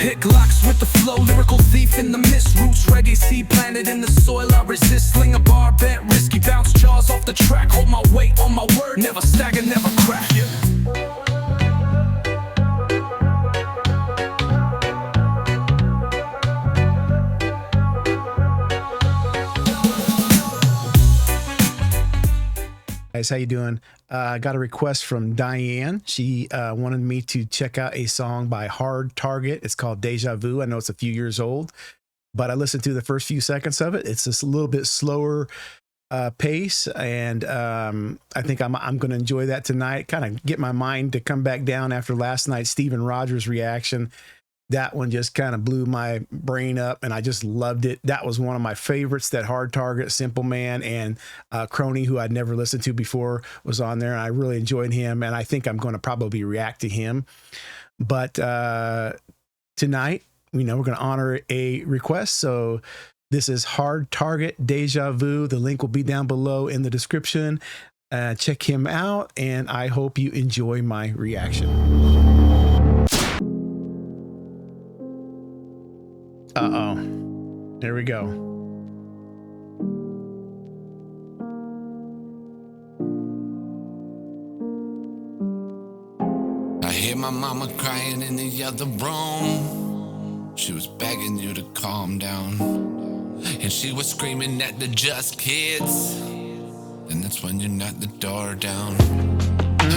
Pick locks with the flow, lyrical thief in the mist. Roots, reggae, seed planted in the soil. I resist, sling a bar, bet risky, bounce jaws off the track. Hold my weight on my word, never stagger, never crack. Guys, how you doing? I got a request from Diane. She wanted me to check out a song by Hard Target. It's called Deja Vu. I know it's a few years old, but I listened to the first few seconds of it. It's just a little bit slower pace, and I think I'm going to enjoy that tonight. Kind of get my mind to come back down after last night's Steven Rogers reaction. That one just kind of blew my brain up, and I just loved it. That was one of my favorites, that Hard Target, Simple Man, and Crony, who I'd never listened to before, was on there, and I really enjoyed him, and I think I'm going to probably react to him. But tonight, we're going to honor a request, so this is Hard Target, Deja Vu. The link will be down below in the description. Check him out, and I hope you enjoy my reaction. Uh-oh. There we go. I hear my mama crying in the other room. She was begging you to calm down, and she was screaming at the just kids. And that's when you knocked the door down.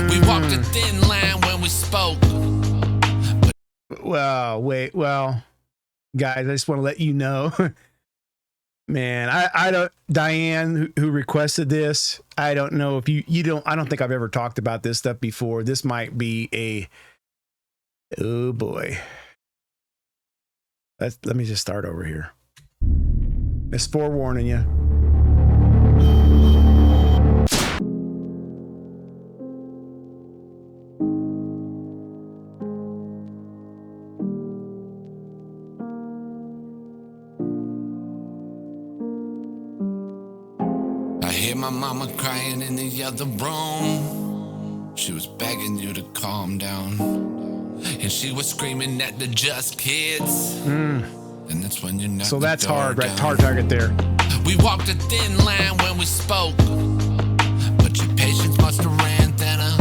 We walked a thin line when we spoke. Well, guys, I just want to let you know, man, I don't, Diane, who requested this, I don't know if I don't think I've ever talked about this stuff before. This might be oh boy. Let me just start over here. It's forewarning you. My mama crying in the other room. She was begging you to calm down, and she was screaming at the just kids. And that's when you knocked so that's the door hard, right? down. Hard Target there. We walked a thin line when we spoke, but your patience must have ran thinner.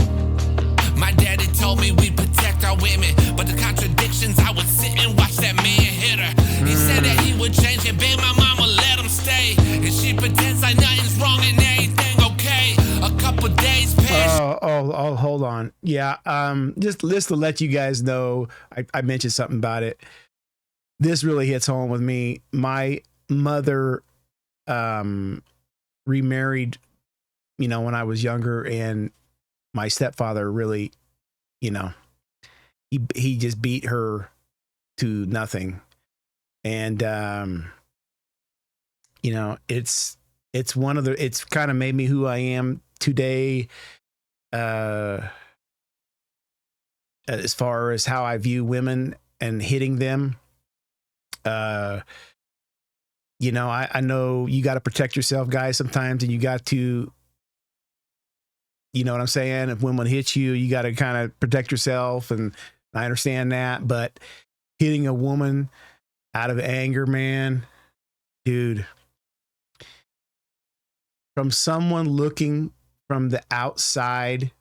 My daddy told me we protect our women, but the contradictions, I would sit and watch that man hit her. He said that he would change and beg my mama let him stay, and she pretends like nothing's wrong and everything okay. A couple days passed. Oh, hold on. Yeah, just to let you guys know, I mentioned something about it. This really hits home with me. My mother remarried, when I was younger, and my stepfather really, he just beat her to nothing. And it's one of the, it's kind of made me who I am today, as far as how I view women and hitting them. I know you got to protect yourself, guys, sometimes, and you got to, you know what I'm saying? If women hit you, you got to kind of protect yourself, and I understand that, but hitting a woman out of anger, man, dude, from someone looking from the outside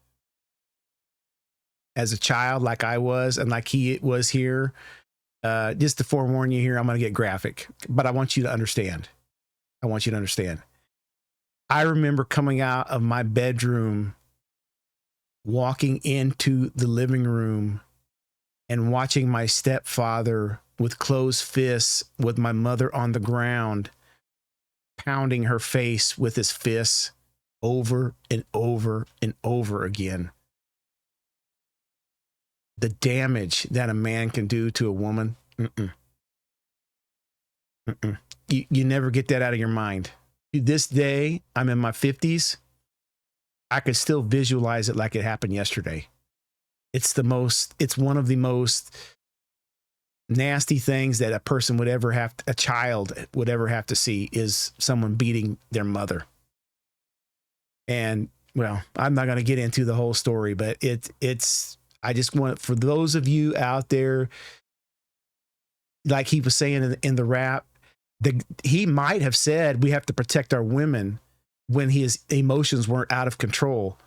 as a child, like I was, and like he was here, just to forewarn you here, I'm going to get graphic, but I want you to understand. I remember coming out of my bedroom, walking into the living room, and watching my stepfather with closed fists, with my mother on the ground, pounding her face with his fists over and over and over again. The damage that a man can do to a woman, you never get that out of your mind. To this day, I'm in my 50s. I could still visualize it like it happened yesterday. It's one of the most nasty things that a person would ever have, a child would ever have to see, is someone beating their mother. And well, I'm not going to get into the whole story, but I just want, for those of you out there like he was saying in the rap, he might have said we have to protect our women when his emotions weren't out of control.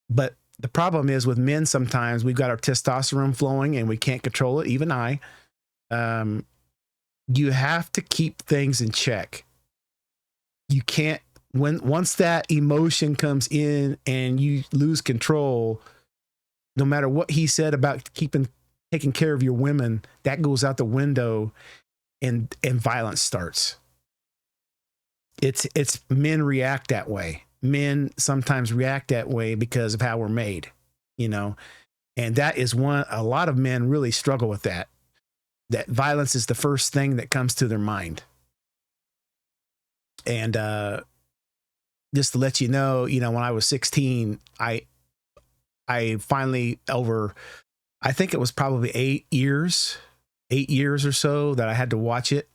But the problem is with men, sometimes we've got our testosterone flowing and we can't control it. Even I, you have to keep things in check. You can't, once that emotion comes in and you lose control, no matter what he said about taking care of your women, that goes out the window and violence starts. It's men react that way. Men sometimes react that way because of how we're made, and that is a lot of men really struggle with that violence is the first thing that comes to their mind. And just to let you know, when I was 16, I finally, over, I think it was probably 8 years or so that I had to watch it.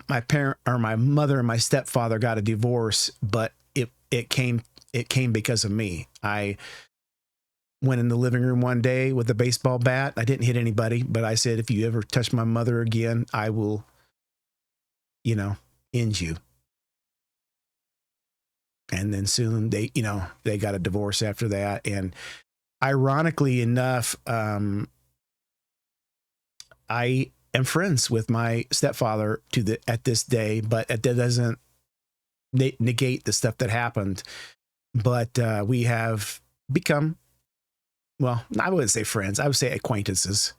My mother and my stepfather got a divorce, but it came because of me. I went in the living room one day with a baseball bat. I didn't hit anybody, but I said, if you ever touch my mother again, I will, end you. And then soon they got a divorce after that. And ironically enough, I am friends with my stepfather at this day, but that doesn't negate the stuff that happened. But we have become, well, I wouldn't say friends. I would say acquaintances.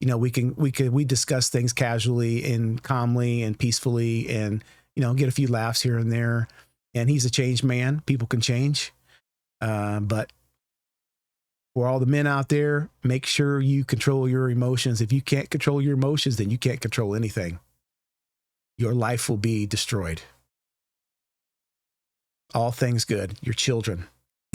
We discuss things casually and calmly and peacefully, and get a few laughs here and there. And he's a changed man. People can change, but for all the men out there, make sure you control your emotions. If you can't control your emotions, then you can't control anything. Your life will be destroyed. All things good. Your children.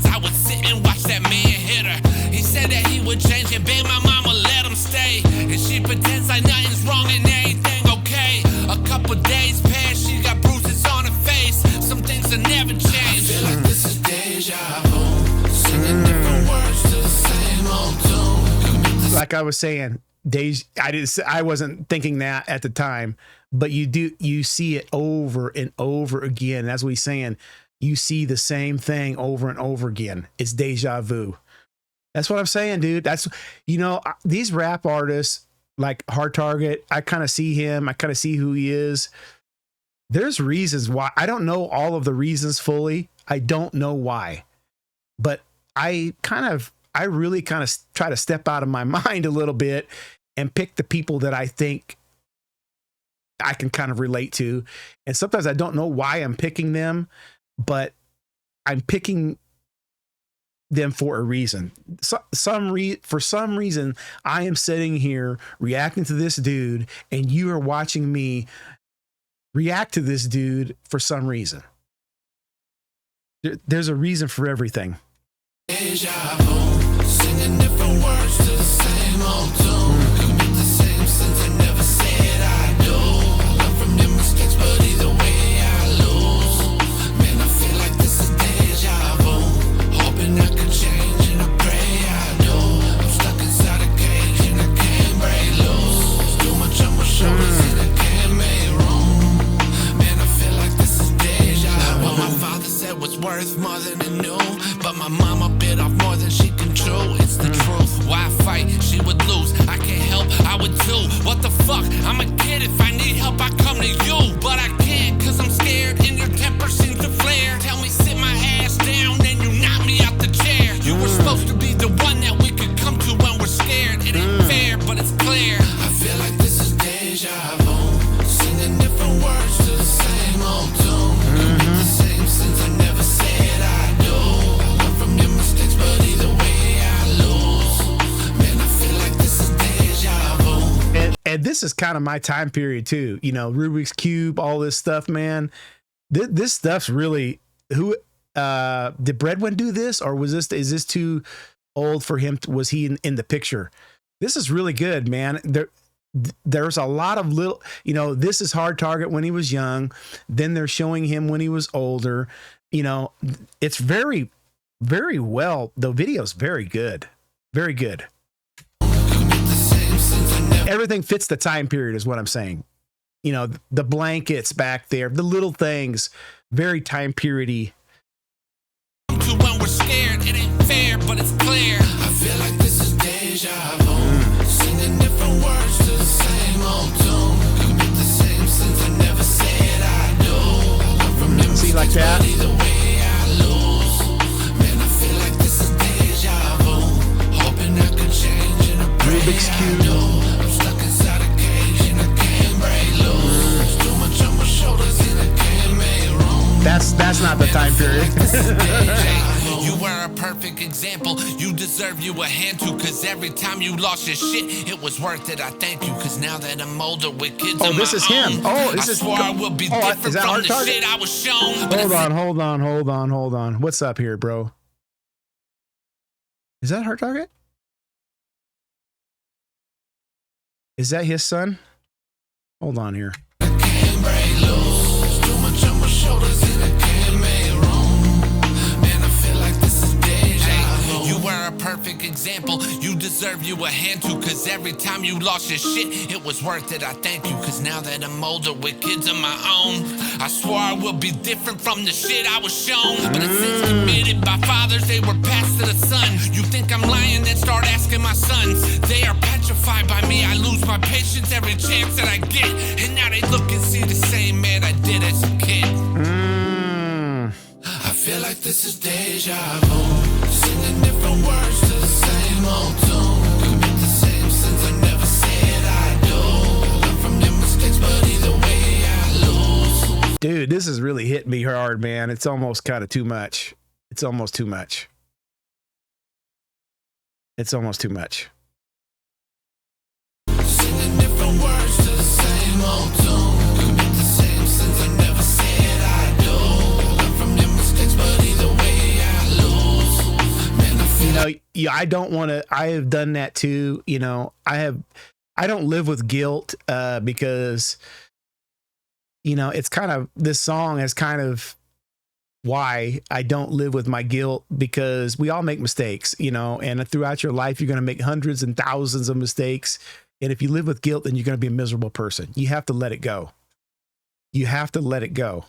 I would sit and watch that man hit her. He said that he would change and beg my mama let him stay. And she pretends like nothing's wrong and everything okay. A couple days passed, she got bruises on her face. Some things will never change. I feel like this is deja vu. Singing different words to the same old tune. Like I was saying, I wasn't thinking that at the time, but you see it over and over again. As we saying, you see the same thing over and over again. It's deja vu. That's what I'm saying, dude. That's, these rap artists like Hard Target, I kind of see him. I kind of see who he is. There's reasons why. I don't know all of the reasons fully. I don't know why, but I really kind of try to step out of my mind a little bit and pick the people that I think I can kind of relate to. And sometimes I don't know why I'm picking them, but I'm picking them for a reason. For some reason, I am sitting here reacting to this dude, and you are watching me react to this dude for some reason. There's a reason for everything. Deja vu, singing different words to the same old tune. Commit the same sins I never said I do. I learn from your mistakes, but either way I lose. Man, I feel like this is deja vu. Hoping I could change and I pray I do. I'm stuck inside a cage and I can't break loose. Too much on my shoulders and I can't make room. Man, I feel like this is deja vu. What my father said was worth more than it knew, but my mama bit off more than she can chew. It's the truth. Why fight? She would lose. I can't help. I would too. What the fuck? I'm a kid. If I need help, I come to you. But I can't, cause I'm scared and your temper seems to flare. Tell me sit my ass down, then you knock me out the chair. You were supposed to be the one that we could come to when we're scared. It ain't fair, but it's clear. I feel like this is deja vu. Singing different words to the same old tune. Commit the same sins I never said I do. I learn from your mistakes, but either way I lose. Man, I feel like this is deja vu. And this is kind of my time period too. Rubik's Cube, all this stuff, man. This stuff's really, who did Breadwin do this, or is this too old for him? Was he in the picture? This is really good, man. There's a lot of little, this is Hard Target when he was young. Then they're showing him when he was older. It's very, very well. The video's very good. Very good. everything fits the time period is what I'm saying. You know, the blankets back there, the little things, very time period-y. To when we're scared, it ain't fair, but it's clear. I feel like this is deja vu. Singing different words to the same old tune. Commit the same sins I never said I do. I learn from them See, like mistakes, that? but either way I lose. Man, I feel like this is deja vu. Hoping I could change and I pray Rubik's I Cube. do. I'm stuck inside a cage and I can't break loose. There's too much on my shoulders and I can't make room. That's not the time period. You were a perfect example. You deserve you a hand too, cause every time you lost your shit, it was worth it. I thank you, cause now that I'm older with kids Oh, of this my is him. own, Oh, this I is- swore I will be is different that from Hard the Target? shit I was shown. But Hold on. What's up here, bro? Is that Hard Target? Is that his son? Hold on here. I can't break loose. There's too much on my shoulders and I can't make room. Man, I feel like this is deja vu. You were a perfect example. You deserve you a hand too, cause every time you lost your shit, it was worth it. I thank you, cause now that I'm older with kids of my own, I swore I will be different from the shit I was shown. But the sins committed by fathers, they were passed to the son. You think I'm lying, then start asking my sons. They are petrified by me. I lose my patience every chance that I get. And now they look and see the same man I did as a kid. I feel like this is deja vu. Singing different words to the same old tune. Commit the same sins I never said I do. Learn from your mistakes, but either way I lose. Dude, this is really hitting me hard, man. It's almost kind of too much. It's almost too much. It's almost too much. Singing different words to the same old tune. Commit the same sins I never said I do. Learn from your mistakes, but either way I lose. Man, I feel You know, yeah, I don't want to. I have done that too. You know, I don't live with guilt because, you know, it's kind of, this song is kind of why I don't live with my guilt, because we all make mistakes, you know, and throughout your life, you're going to make hundreds and thousands of mistakes. And if you live with guilt, then you're going to be a miserable person. You have to let it go. You have to let it go.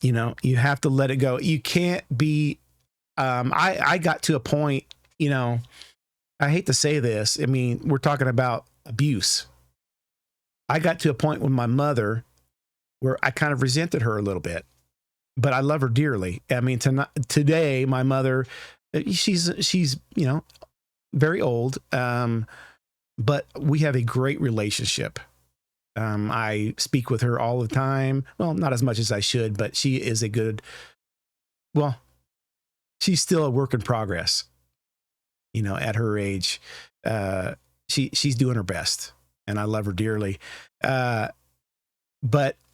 You know, you have to let it go. You can't be, I got to a point, you know, I hate to say this. I mean, we're talking about abuse. I got to a point with my mother where I kind of resented her a little bit, but I love her dearly. I mean, today, my mother, she's, you know, very old, but we have a great relationship. I speak with her all the time. Well, not as much as I should, but she is a good, well, she's still a work in progress, you know, at her age. She's doing her best, and I love her dearly. But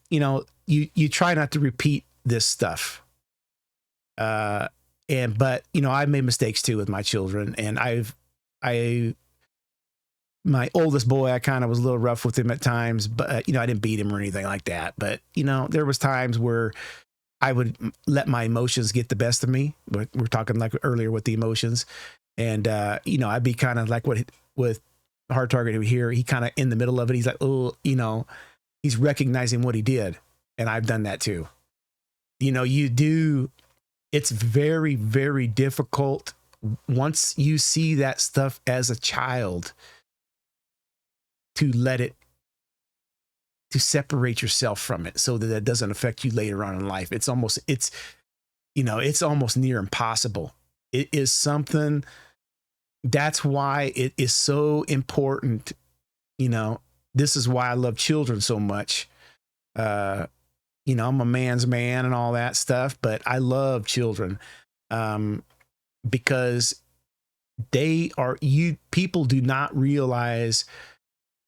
you know, you try not to repeat this stuff. But you know, I've made mistakes too with my children, and my oldest boy, I kind of was a little rough with him at times, but you know, I didn't beat him or anything like that. But you know, there was times where I would let my emotions get the best of me. But we're talking like earlier with the emotions, and you know, I'd be kind of like with Hard Target here. He kind of in the middle of it. He's like, oh, you know, he's recognizing what he did, and I've done that too. You know, you do. It's very, very difficult once you see that stuff as a child to separate yourself from it so that it doesn't affect you later on in life. It's almost near impossible. It is something, that's why it is so important. You know, this is why I love children so much. You know, I'm a man's man and all that stuff, but I love children because people do not realize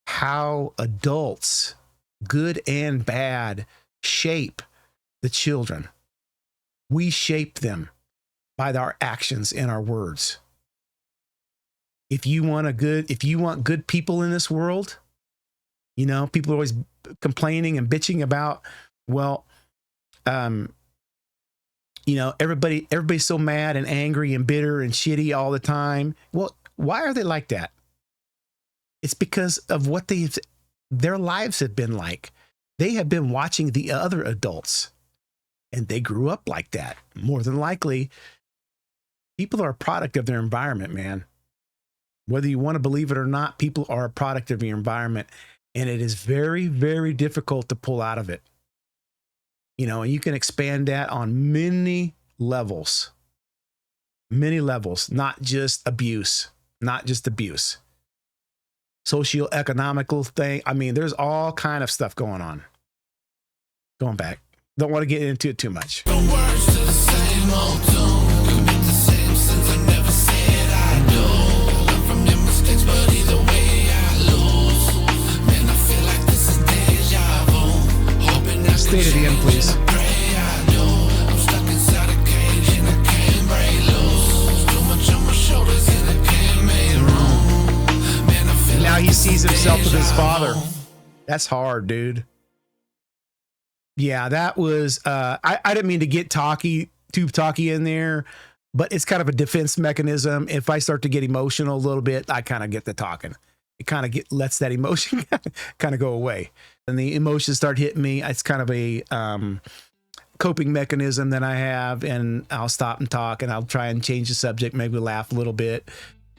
how adults, good and bad, shape the children. We shape them by our actions and our words. If you want good people in this world, you know, people are always complaining and bitching about, well, you know, everybody's so mad and angry and bitter and shitty all the time. Well, Why are they like that? It's because of what their lives have been like. They have been watching the other adults and they grew up like that. More than likely, people are a product of their environment, man. Whether you want to believe it or not, people are a product of your environment. And it is very, very difficult to pull out of it. You know, and you can expand that on many levels, not just abuse, Socioeconomical thing. I mean, there's all kind of stuff going on. Going back. Don't want to get into it too much. The words to the same old tune. Commit the same sins I never said I do. Learn from your mistakes, but either way I lose. Man, I feel like this is deja vu. Hoping that Stay to the end, please. I'm stuck inside a cage and I can't break loose. Too much on my shoulders and I can't make room. Man, I feel Now like he sees this is himself with his deja father. vu. That's hard, dude. Yeah, that was, I didn't mean to get too talky in there, but it's kind of a defense mechanism. If I start to get emotional a little bit, I kind of get the talking. It kind of lets that emotion kind of go away. And the emotions start hitting me. It's kind of a coping mechanism that I have, and I'll stop and talk and I'll try and change the subject, maybe laugh a little bit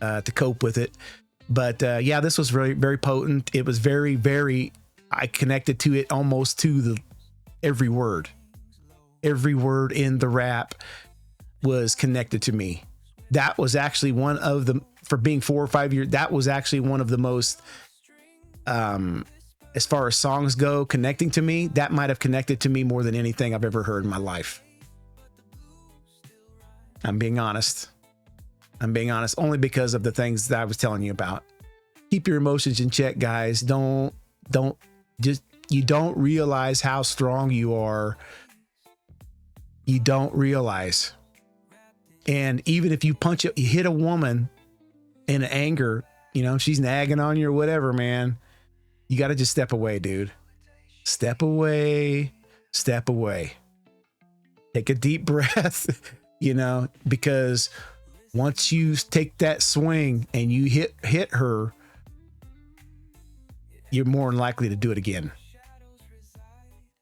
to cope with it. But yeah, this was very, very potent. It was very, very, I connected to it almost to every word in the rap was connected to me. That was actually one of the, for being 4 or 5 years, that was actually one of the most, as far as songs go, connecting to me, that might have connected to me more than anything I've ever heard in my life. I'm being honest, only because of the things that I was telling you about. Keep your emotions in check, guys. You don't realize how strong you are. You don't realize. And even if you you hit a woman in anger, you know, she's nagging on you or whatever, man, you got to just step away, dude. Step away. Take a deep breath, you know, because once you take that swing and you hit her, you're more than likely to do it again.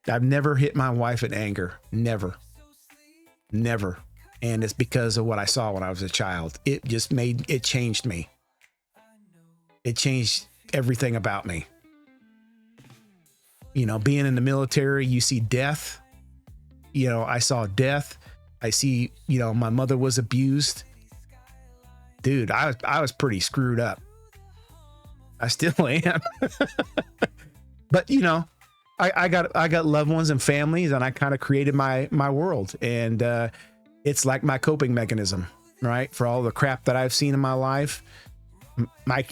I've never hit my wife in anger. Never. And it's because of what I saw when I was a child. It changed me. It changed everything about me. You know, being in the military, you see death. You know, I saw death. I see, you know, my mother was abused. Dude, I was pretty screwed up. I still am. But, you know, I got loved ones and families, and I kind of created my world, and it's like my coping mechanism, right? For all the crap that I've seen in my life,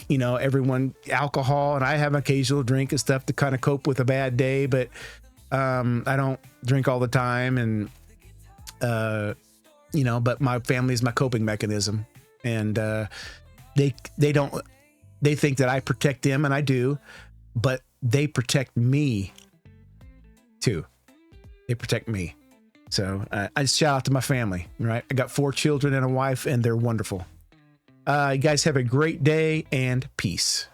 you know, everyone, alcohol, and I have an occasional drink and stuff to kind of cope with a bad day, but I don't drink all the time, and you know, but my family is my coping mechanism, and they think that I protect them, and I do, but they protect me too. They protect me. So I just shout out to my family, right? I got 4 children and a wife, and they're wonderful. You guys have a great day, and peace.